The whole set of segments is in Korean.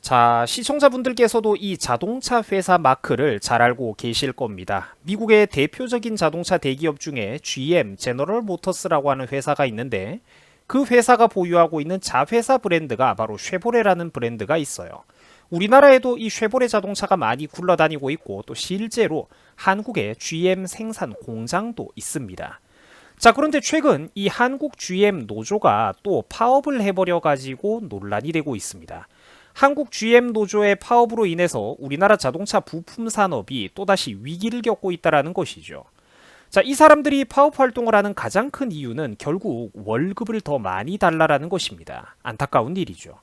자, 시청자분들께서도 이 자동차 회사 마크를 잘 알고 계실 겁니다. 미국의 대표적인 자동차 대기업 중에 GM, 제너럴 모터스라고 하는 회사가 있는데 그 회사가 보유하고 있는 자회사 브랜드가 바로 쉐보레라는 브랜드가 있어요. 우리나라에도 이 쉐보레 자동차가 많이 굴러다니고 있고 또 실제로 한국에 GM 생산 공장도 있습니다. 자, 그런데 최근 이 한국 GM 노조가 또 파업을 해버려 가지고 논란이 되고 있습니다. 한국 GM 노조의 파업으로 인해서 우리나라 자동차 부품 산업이 또다시 위기를 겪고 있다는 것이죠. 자, 이 사람들이 파업 활동을 하는 가장 큰 이유는 결국 월급을 더 많이 달라라는 것입니다. 안타까운 일이죠.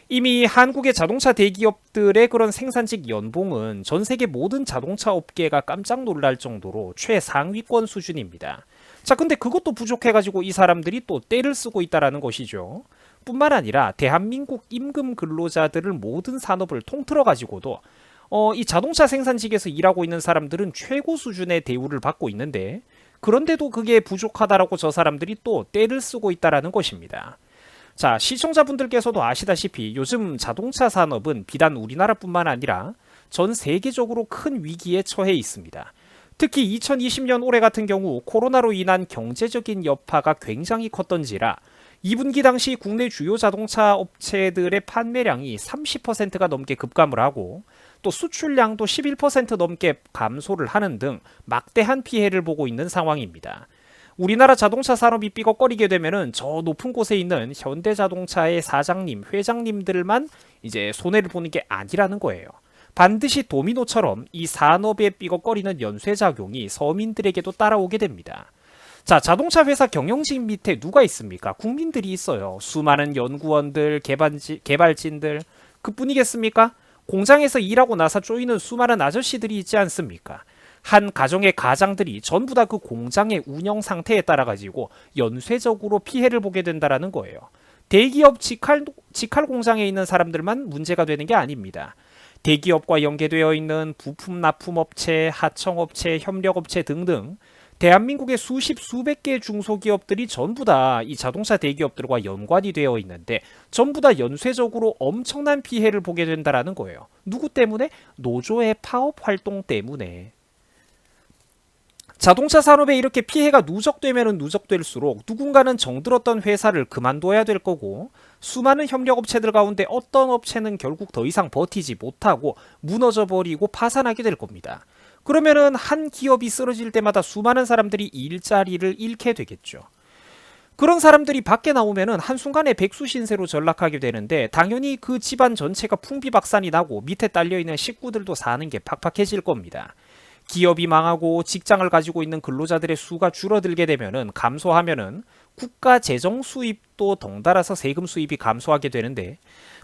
이미 한국의 자동차 대기업들의 그런 생산직 연봉은 전 세계 모든 자동차 업계가 깜짝 놀랄 정도로 최상위권 수준입니다. 자, 근데 그것도 부족해가지고 이 사람들이 또 떼를 쓰고 있다는 것이죠. 뿐만 아니라 대한민국 임금 근로자들을 모든 산업을 통틀어 가지고도 이 자동차 생산직에서 일하고 있는 사람들은 최고 수준의 대우를 받고 있는데 그런데도 그게 부족하다라고 저 사람들이 또 떼를 쓰고 있다는 것입니다. 자, 시청자분들께서도 아시다시피 요즘 자동차 산업은 비단 우리나라뿐만 아니라 전 세계적으로 큰 위기에 처해 있습니다. 특히 2020년 올해 같은 경우 코로나로 인한 경제적인 여파가 굉장히 컸던지라 2분기 당시 국내 주요 자동차 업체들의 판매량이 30%가 넘게 급감을 하고 또 수출량도 11% 넘게 감소를 하는 등 막대한 피해를 보고 있는 상황입니다. 우리나라 자동차 산업이 삐걱거리게 되면은 저 높은 곳에 있는 현대자동차의 사장님, 회장님들만 이제 손해를 보는 게 아니라는 거예요. 반드시 도미노처럼 이 산업에 삐걱거리는 연쇄작용이 서민들에게도 따라오게 됩니다. 자, 자동차 회사 경영진 밑에 누가 있습니까? 국민들이 있어요. 수많은 연구원들, 개발진들, 그뿐이겠습니까? 공장에서 일하고 나서 쪼이는 수많은 아저씨들이 있지 않습니까? 한 가정의 가장들이 전부 다 그 공장의 운영 상태에 따라 가지고 연쇄적으로 피해를 보게 된다는 거예요. 대기업 직할 공장에 있는 사람들만 문제가 되는 게 아닙니다. 대기업과 연계되어 있는 부품 납품업체, 하청업체, 협력업체 등등 대한민국의 수십 수백 개의 중소기업들이 전부 다 이 자동차 대기업들과 연관이 되어 있는데 전부 다 연쇄적으로 엄청난 피해를 보게 된다는 거예요. 누구 때문에? 노조의 파업 활동 때문에. 자동차 산업에 이렇게 피해가 누적되면 누적될수록 누군가는 정들었던 회사를 그만둬야 될 거고 수많은 협력업체들 가운데 어떤 업체는 결국 더 이상 버티지 못하고 무너져 버리고 파산하게 될 겁니다. 그러면은 한 기업이 쓰러질 때마다 수많은 사람들이 일자리를 잃게 되겠죠. 그런 사람들이 밖에 나오면은 한순간에 백수신세로 전락하게 되는데 당연히 그 집안 전체가 풍비박산이 나고 밑에 딸려있는 식구들도 사는 게 팍팍해질 겁니다. 기업이 망하고 직장을 가지고 있는 근로자들의 수가 줄어들게 되면은 감소하면은 국가 재정 수입도 덩달아서 세금 수입이 감소하게 되는데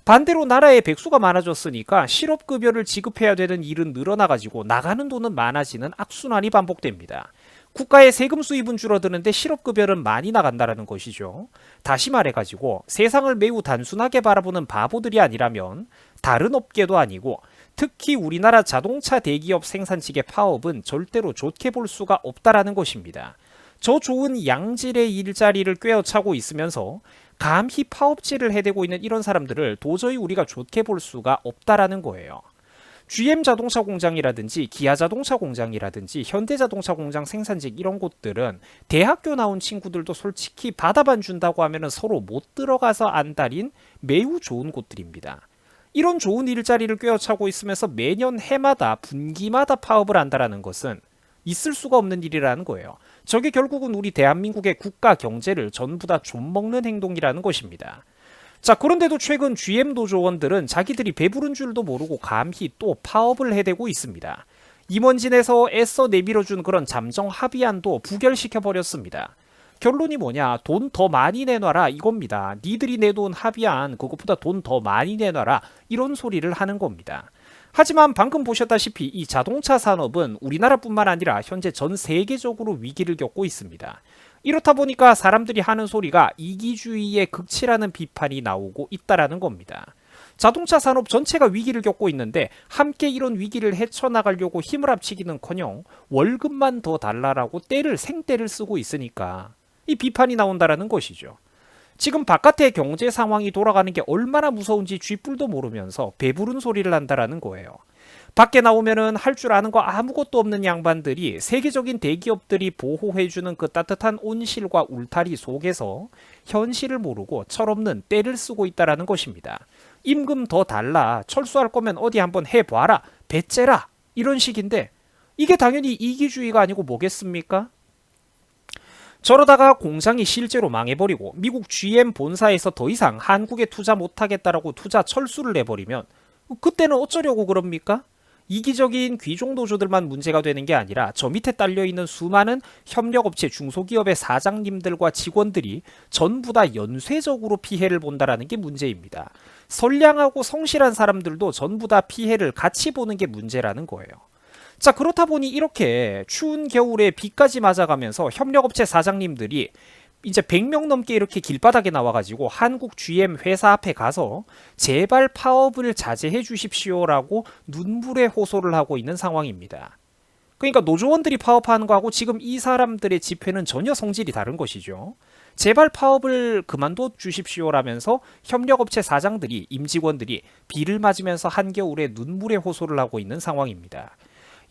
반대로 나라에 백수가 많아졌으니까 실업급여를 지급해야 되는 일은 늘어나가지고 나가는 돈은 많아지는 악순환이 반복됩니다. 국가의 세금 수입은 줄어드는데 실업급여는 많이 나간다는 것이죠. 다시 말해가지고 세상을 매우 단순하게 바라보는 바보들이 아니라면 다른 업계도 아니고 특히 우리나라 자동차 대기업 생산직의 파업은 절대로 좋게 볼 수가 없다라는 것입니다. 저 좋은 양질의 일자리를 꿰어차고 있으면서 감히 파업질을 해대고 있는 이런 사람들을 도저히 우리가 좋게 볼 수가 없다라는 거예요. GM 자동차 공장이라든지 기아 자동차 공장이라든지 현대 자동차 공장 생산직 이런 곳들은 대학교 나온 친구들도 솔직히 받아만 준다고 하면 서로 못 들어가서 안달인 매우 좋은 곳들입니다. 이런 좋은 일자리를 꿰어차고 있으면서 매년 해마다 분기마다 파업을 한다는 것은 있을 수가 없는 일이라는 거예요. 저게 결국은 우리 대한민국의 국가 경제를 전부 다 좀먹는 행동이라는 것입니다. 자, 그런데도 최근 GM 노조원들은 자기들이 배부른 줄도 모르고 감히 또 파업을 해대고 있습니다. 임원진에서 애써 내밀어준 그런 잠정 합의안도 부결시켜버렸습니다. 결론이 뭐냐? 돈 더 많이 내놔라 이겁니다. 니들이 내돈 합의안 그것보다 돈 더 많이 내놔라 이런 소리를 하는 겁니다. 하지만 방금 보셨다시피 이 자동차 산업은 우리나라뿐만 아니라 현재 전 세계적으로 위기를 겪고 있습니다. 이렇다 보니까 사람들이 하는 소리가 이기주의의 극치라는 비판이 나오고 있다라는 겁니다. 자동차 산업 전체가 위기를 겪고 있는데 함께 이런 위기를 헤쳐나가려고 힘을 합치기는커녕 월급만 더 달라라고 생떼를 쓰고 있으니까 이 비판이 나온다라는 것이죠. 지금 바깥의 경제 상황이 돌아가는 게 얼마나 무서운지 쥐뿔도 모르면서 배부른 소리를 한다라는 거예요. 밖에 나오면은 할 줄 아는 거 아무것도 없는 양반들이 세계적인 대기업들이 보호해주는 그 따뜻한 온실과 울타리 속에서 현실을 모르고 철없는 떼를 쓰고 있다라는 것입니다. 임금 더 달라, 철수할 거면 어디 한번 해봐라, 배째라, 이런 식인데 이게 당연히 이기주의가 아니고 뭐겠습니까? 저러다가 공장이 실제로 망해버리고 미국 GM 본사에서 더 이상 한국에 투자 못하겠다라고 투자 철수를 내버리면 그때는 어쩌려고 그럽니까? 이기적인 귀족 노조들만 문제가 되는 게 아니라 저 밑에 딸려있는 수많은 협력업체 중소기업의 사장님들과 직원들이 전부 다 연쇄적으로 피해를 본다라는 게 문제입니다. 선량하고 성실한 사람들도 전부 다 피해를 같이 보는 게 문제라는 거예요. 자, 그렇다 보니 이렇게 추운 겨울에 비까지 맞아가면서 협력업체 사장님들이 이제 100명 넘게 이렇게 길바닥에 나와가지고 한국 GM 회사 앞에 가서 제발 파업을 자제해 주십시오라고 눈물의 호소를 하고 있는 상황입니다. 그러니까 노조원들이 파업하는 거하고 지금 이 사람들의 집회는 전혀 성질이 다른 것이죠. 제발 파업을 그만둬 주십시오라면서 협력업체 사장들이, 임직원들이 비를 맞으면서 한겨울에 눈물의 호소를 하고 있는 상황입니다.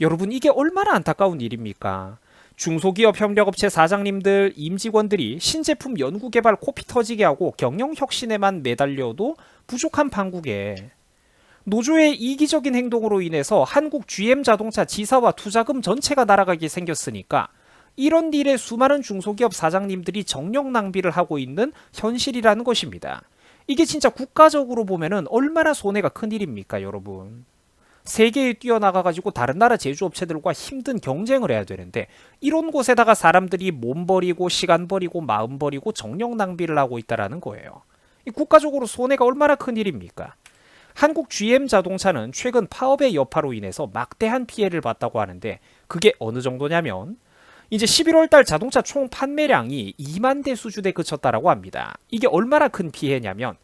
여러분, 이게 얼마나 안타까운 일입니까? 중소기업 협력업체 사장님들, 임직원들이 신제품 연구개발 코피 터지게 하고 경영혁신에만 매달려도 부족한 판국에 노조의 이기적인 행동으로 인해서 한국 GM자동차 지사와 투자금 전체가 날아가게 생겼으니까 이런 일에 수많은 중소기업 사장님들이 정력 낭비를 하고 있는 현실이라는 것입니다. 이게 진짜 국가적으로 보면은 얼마나 손해가 큰 일입니까, 여러분? 세계에 뛰어나가가지고 다른 나라 제조업체들과 힘든 경쟁을 해야 되는데 이런 곳에다가 사람들이 몸 버리고 시간 버리고 마음 버리고 정력 낭비를 하고 있다라는 거예요. 이 국가적으로 손해가 얼마나 큰 일입니까? 한국 GM자동차는 최근 파업의 여파로 인해서 막대한 피해를 봤다고 하는데 그게 어느 정도냐면 이제 11월 달 자동차 총 판매량이 2만 대 수준에 그쳤다라고 합니다. 이게 얼마나 큰 피해냐면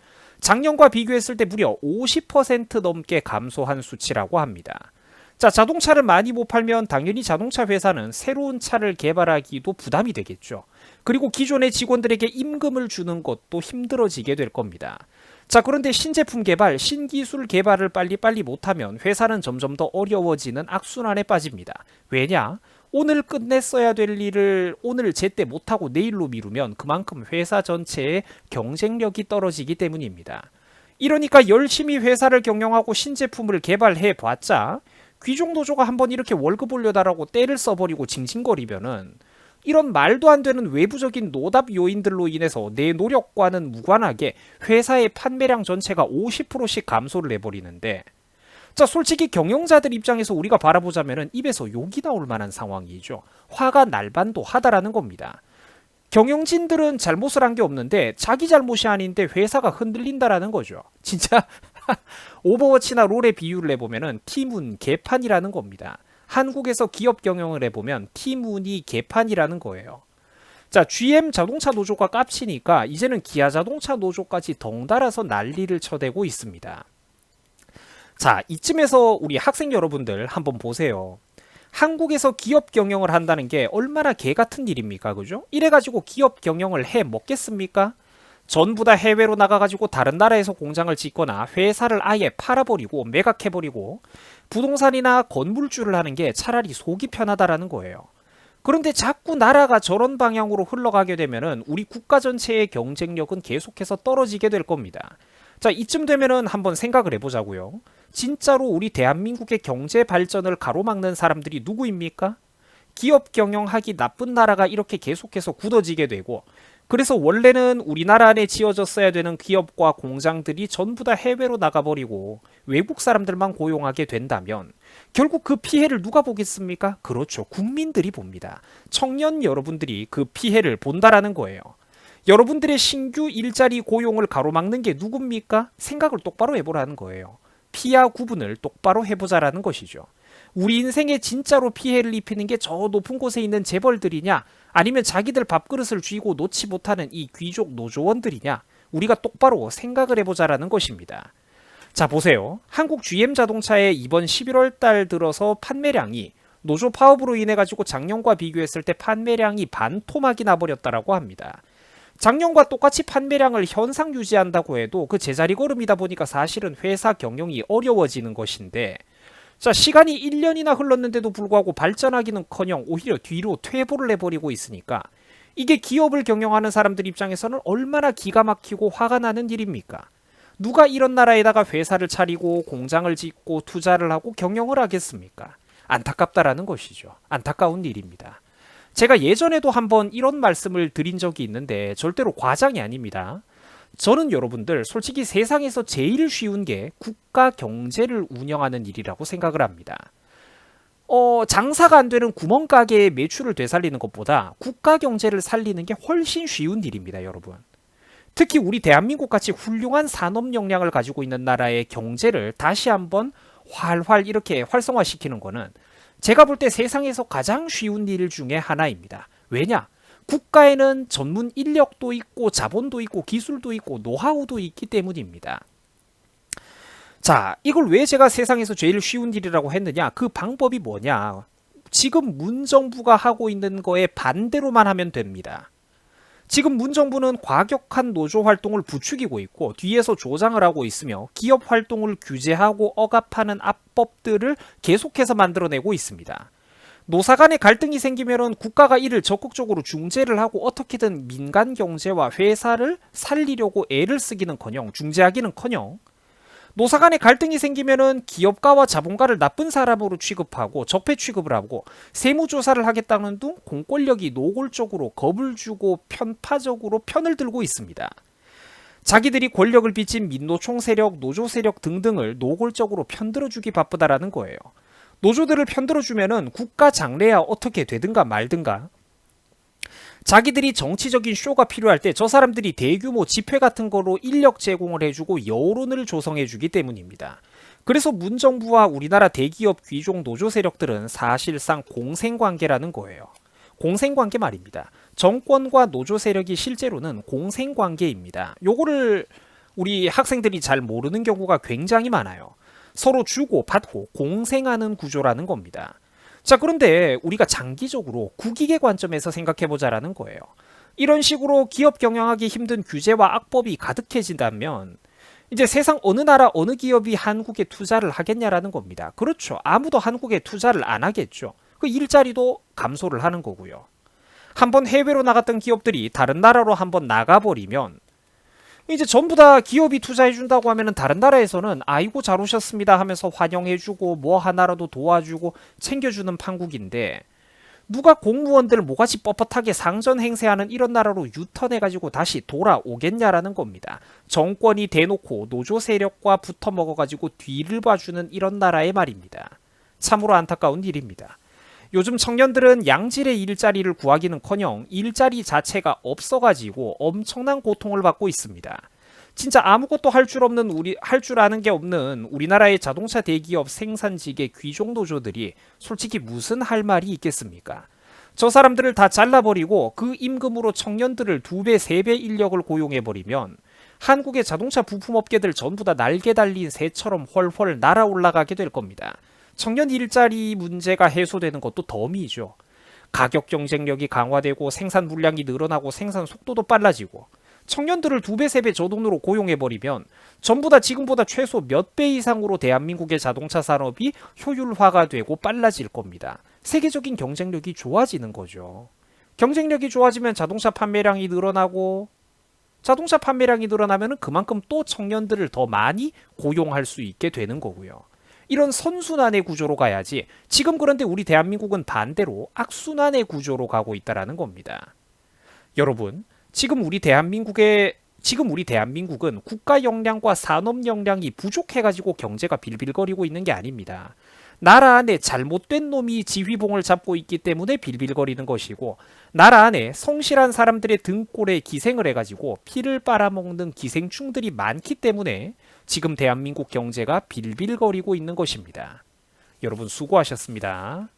작년과 비교했을 때 무려 50% 넘게 감소한 수치라고 합니다. 자, 자동차를 많이 못 팔면 당연히 자동차 회사는 새로운 차를 개발하기도 부담이 되겠죠. 그리고 기존의 직원들에게 임금을 주는 것도 힘들어지게 될 겁니다. 자, 그런데 신제품 개발, 신기술 개발을 빨리빨리 못하면 회사는 점점 더 어려워지는 악순환에 빠집니다. 왜냐? 오늘 끝냈어야 될 일을 오늘 제때 못하고 내일로 미루면 그만큼 회사 전체의 경쟁력이 떨어지기 때문입니다. 이러니까 열심히 회사를 경영하고 신제품을 개발해봤자 귀족 노조가 한번 이렇게 월급 올려달라고 떼를 써버리고 징징거리면은 이런 말도 안 되는 외부적인 노답 요인들로 인해서 내 노력과는 무관하게 회사의 판매량 전체가 50%씩 감소를 해버리는데 자, 솔직히 경영자들 입장에서 우리가 바라보자면은 입에서 욕이 나올 만한 상황이죠. 화가 날반도 하다라는 겁니다. 경영진들은 잘못을 한 게 없는데 자기 잘못이 아닌데 회사가 흔들린다라는 거죠. 진짜 오버워치나 롤의 비유를 해보면은 팀운 개판이라는 겁니다. 한국에서 기업 경영을 해보면 팀운이 개판이라는 거예요. 자, GM 자동차 노조가 깝치니까 이제는 기아 자동차 노조까지 덩달아서 난리를 쳐대고 있습니다. 자, 이쯤에서 우리 학생 여러분들 한번 보세요. 한국에서 기업 경영을 한다는 게 얼마나 개 같은 일입니까? 그죠? 이래가지고 기업 경영을 해 먹겠습니까? 전부 다 해외로 나가가지고 다른 나라에서 공장을 짓거나 회사를 아예 팔아버리고 매각해버리고 부동산이나 건물주를 하는 게 차라리 속이 편하다라는 거예요. 그런데 자꾸 나라가 저런 방향으로 흘러가게 되면은 우리 국가 전체의 경쟁력은 계속해서 떨어지게 될 겁니다. 자, 이쯤 되면은 한번 생각을 해보자고요. 진짜로 우리 대한민국의 경제 발전을 가로막는 사람들이 누구입니까? 기업 경영하기 나쁜 나라가 이렇게 계속해서 굳어지게 되고 그래서 원래는 우리나라 안에 지어졌어야 되는 기업과 공장들이 전부 다 해외로 나가버리고 외국 사람들만 고용하게 된다면 결국 그 피해를 누가 보겠습니까? 그렇죠. 국민들이 봅니다. 청년 여러분들이 그 피해를 본다라는 거예요. 여러분들의 신규 일자리 고용을 가로막는 게 누굽니까? 생각을 똑바로 해보라는 거예요. 피와 구분을 똑바로 해보자라는 것이죠. 우리 인생에 진짜로 피해를 입히는 게 저 높은 곳에 있는 재벌들이냐 아니면 자기들 밥그릇을 쥐고 놓지 못하는 이 귀족 노조원들이냐 우리가 똑바로 생각을 해보자라는 것입니다. 자, 보세요. 한국 GM자동차의 이번 11월 달 들어서 판매량이 노조 파업으로 인해 가지고 작년과 비교했을 때 판매량이 반토막이 나버렸다라고 합니다. 작년과 똑같이 판매량을 현상 유지한다고 해도 그 제자리 걸음이다 보니까 사실은 회사 경영이 어려워지는 것인데, 자, 시간이 1년이나 흘렀는데도 불구하고 발전하기는커녕 오히려 뒤로 퇴보를 해버리고 있으니까 이게 기업을 경영하는 사람들 입장에서는 얼마나 기가 막히고 화가 나는 일입니까? 누가 이런 나라에다가 회사를 차리고 공장을 짓고 투자를 하고 경영을 하겠습니까? 안타깝다라는 것이죠. 안타까운 일입니다. 제가 예전에도 한번 이런 말씀을 드린 적이 있는데 절대로 과장이 아닙니다. 저는 여러분들 솔직히 세상에서 제일 쉬운 게 국가 경제를 운영하는 일이라고 생각을 합니다. 장사가 안 되는 구멍가게의 매출을 되살리는 것보다 국가 경제를 살리는 게 훨씬 쉬운 일입니다, 여러분. 특히 우리 대한민국 같이 훌륭한 산업 역량을 가지고 있는 나라의 경제를 다시 한번 활활 이렇게 활성화시키는 거는 제가 볼 때 세상에서 가장 쉬운 일 중에 하나입니다. 왜냐? 국가에는 전문 인력도 있고 자본도 있고 기술도 있고 노하우도 있기 때문입니다. 자, 이걸 왜 제가 세상에서 제일 쉬운 일이라고 했느냐? 그 방법이 뭐냐? 지금 문정부가 하고 있는 거에 반대로만 하면 됩니다. 지금 문정부는 과격한 노조 활동을 부추기고 있고 뒤에서 조장을 하고 있으며 기업 활동을 규제하고 억압하는 압법들을 계속해서 만들어내고 있습니다. 노사 간의 갈등이 생기면 국가가 이를 적극적으로 중재를 하고 어떻게든 민간 경제와 회사를 살리려고 애를 쓰기는커녕 중재하기는커녕 노사 간의 갈등이 생기면 기업가와 자본가를 나쁜 사람으로 취급하고 적폐 취급을 하고 세무조사를 하겠다는 등 공권력이 노골적으로 겁을 주고 편파적으로 편을 들고 있습니다. 자기들이 권력을 빚진 민노총 세력, 노조 세력 등등을 노골적으로 편들어주기 바쁘다라는 거예요. 노조들을 편들어주면은 국가 장래야 어떻게 되든가 말든가. 자기들이 정치적인 쇼가 필요할 때 저 사람들이 대규모 집회 같은 거로 인력 제공을 해주고 여론을 조성해주기 때문입니다. 그래서 문정부와 우리나라 대기업 귀족 노조 세력들은 사실상 공생관계라는 거예요. 공생관계 말입니다. 정권과 노조 세력이 실제로는 공생관계입니다. 요거를 우리 학생들이 잘 모르는 경우가 굉장히 많아요. 서로 주고 받고 공생하는 구조라는 겁니다. 자, 그런데 우리가 장기적으로 국익의 관점에서 생각해보자라는 거예요. 이런 식으로 기업 경영하기 힘든 규제와 악법이 가득해진다면 이제 세상 어느 나라 어느 기업이 한국에 투자를 하겠냐라는 겁니다. 그렇죠. 아무도 한국에 투자를 안 하겠죠. 그 일자리도 감소를 하는 거고요. 한번 해외로 나갔던 기업들이 다른 나라로 한번 나가버리면 이제 전부 다 기업이 투자해준다고 하면은 다른 나라에서는 아이고 잘 오셨습니다 하면서 환영해주고 뭐 하나라도 도와주고 챙겨주는 판국인데 누가 공무원들 모가지 뻣뻣하게 상전 행세하는 이런 나라로 유턴해가지고 다시 돌아오겠냐라는 겁니다. 정권이 대놓고 노조 세력과 붙어먹어가지고 뒤를 봐주는 이런 나라의 말입니다. 참으로 안타까운 일입니다. 요즘 청년들은 양질의 일자리를 구하기는커녕 일자리 자체가 없어가지고 엄청난 고통을 받고 있습니다. 진짜 아무것도 할 줄 아는 게 없는 우리나라의 자동차 대기업 생산직의 귀족 노조들이 솔직히 무슨 할 말이 있겠습니까? 저 사람들을 다 잘라버리고 그 임금으로 청년들을 2배, 3배 인력을 고용해버리면 한국의 자동차 부품업계들 전부 다 날개 달린 새처럼 훨훨 날아올라가게 될 겁니다. 청년 일자리 문제가 해소되는 것도 덤이죠. 가격 경쟁력이 강화되고 생산 물량이 늘어나고 생산 속도도 빨라지고 청년들을 2배, 3배 저 돈으로 고용해버리면 전부 다 지금보다 최소 몇 배 이상으로 대한민국의 자동차 산업이 효율화가 되고 빨라질 겁니다. 세계적인 경쟁력이 좋아지는 거죠. 경쟁력이 좋아지면 자동차 판매량이 늘어나고 자동차 판매량이 늘어나면 그만큼 또 청년들을 더 많이 고용할 수 있게 되는 거고요. 이런 선순환의 구조로 가야지 지금 그런데 우리 대한민국은 반대로 악순환의 구조로 가고 있다는 겁니다. 여러분, 지금 우리 대한민국은 국가 역량과 산업 역량이 부족해가지고 경제가 빌빌거리고 있는 게 아닙니다. 나라 안에 잘못된 놈이 지휘봉을 잡고 있기 때문에 빌빌거리는 것이고 나라 안에 성실한 사람들의 등골에 기생을 해가지고 피를 빨아먹는 기생충들이 많기 때문에 지금 대한민국 경제가 빌빌거리고 있는 것입니다. 여러분 수고하셨습니다.